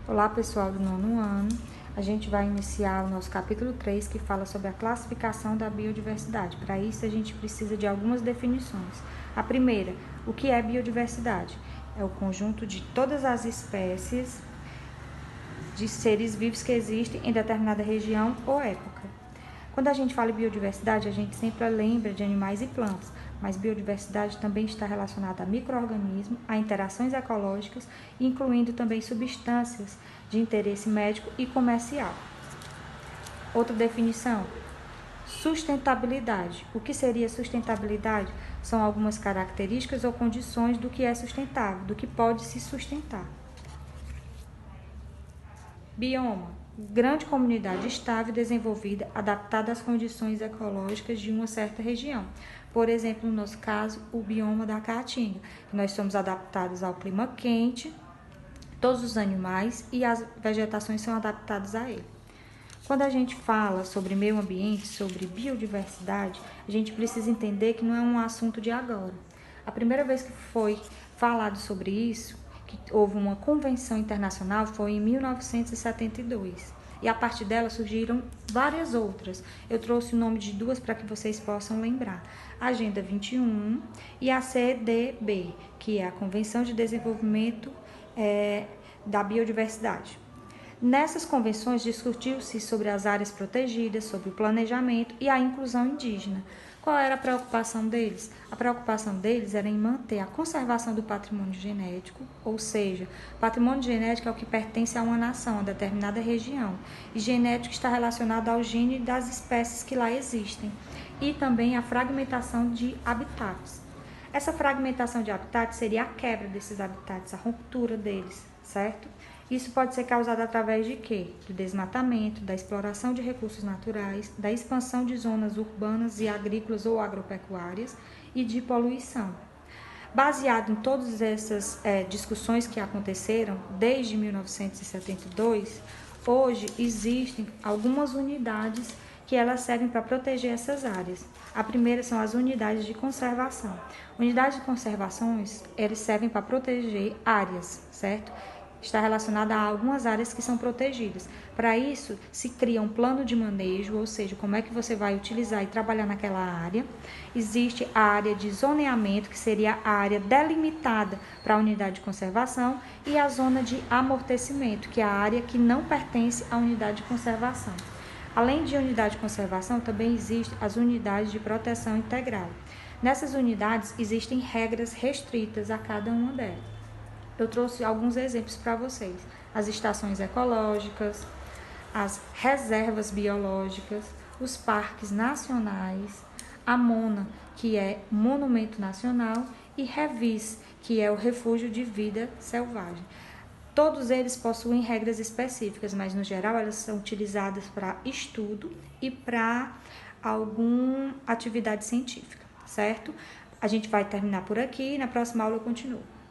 Olá pessoal do nono ano, a gente vai iniciar o nosso capítulo 3 que fala sobre a classificação da biodiversidade. Para isso a gente precisa de algumas definições. A primeira, o que é biodiversidade? É o conjunto de todas as espécies de seres vivos que existem em determinada região ou época. Quando a gente fala em biodiversidade, a gente sempre lembra de animais e plantas, mas biodiversidade também está relacionada a micro-organismos, a interações ecológicas, incluindo também substâncias de interesse médico e comercial. Outra definição, sustentabilidade. O que seria sustentabilidade? São algumas características ou condições do que é sustentável, do que pode se sustentar. Bioma, grande comunidade estável e desenvolvida, adaptada às condições ecológicas de uma certa região. Por exemplo, no nosso caso, o bioma da Caatinga. Nós somos adaptados ao clima quente, todos os animais e as vegetações são adaptadas a ele. Quando a gente fala sobre meio ambiente, sobre biodiversidade, a gente precisa entender que não é um assunto de agora. A primeira vez que foi falado sobre isso, que houve uma convenção internacional, foi em 1972. E a partir dela surgiram várias outras. Eu trouxe o nome de duas para que vocês possam lembrar. A Agenda 21 e a CDB, que é a Convenção de Desenvolvimento da Biodiversidade. Nessas convenções discutiu-se sobre as áreas protegidas, sobre o planejamento e a inclusão indígena. Qual era a preocupação deles? A preocupação deles era em manter a conservação do patrimônio genético, ou seja, patrimônio genético é o que pertence a uma nação, a determinada região, e genético está relacionado ao gene das espécies que lá existem, e também a fragmentação de habitats. Essa fragmentação de habitats seria a quebra desses habitats, a ruptura deles, certo? Isso pode ser causado através de quê? Do desmatamento, da exploração de recursos naturais, da expansão de zonas urbanas e agrícolas ou agropecuárias e de poluição. Baseado em todas essas discussões que aconteceram desde 1972, hoje existem algumas unidades que elas servem para proteger essas áreas. A primeira são as unidades de conservação. Unidades de conservação, eles servem para proteger áreas, certo? Está relacionada a algumas áreas que são protegidas. Para isso, se cria um plano de manejo, ou seja, como é que você vai utilizar e trabalhar naquela área. Existe a área de zoneamento, que seria a área delimitada para a unidade de conservação, e a zona de amortecimento, que é a área que não pertence à unidade de conservação. Além de unidade de conservação, também existem as unidades de proteção integral. Nessas unidades, existem regras restritas a cada uma delas. Eu trouxe alguns exemplos para vocês. As estações ecológicas, as reservas biológicas, os parques nacionais, a MONA, que é Monumento Nacional, e REVIS, que é o Refúgio de Vida Selvagem. Todos eles possuem regras específicas, mas no geral elas são utilizadas para estudo e para alguma atividade científica, certo? A gente vai terminar por aqui e na próxima aula eu continuo.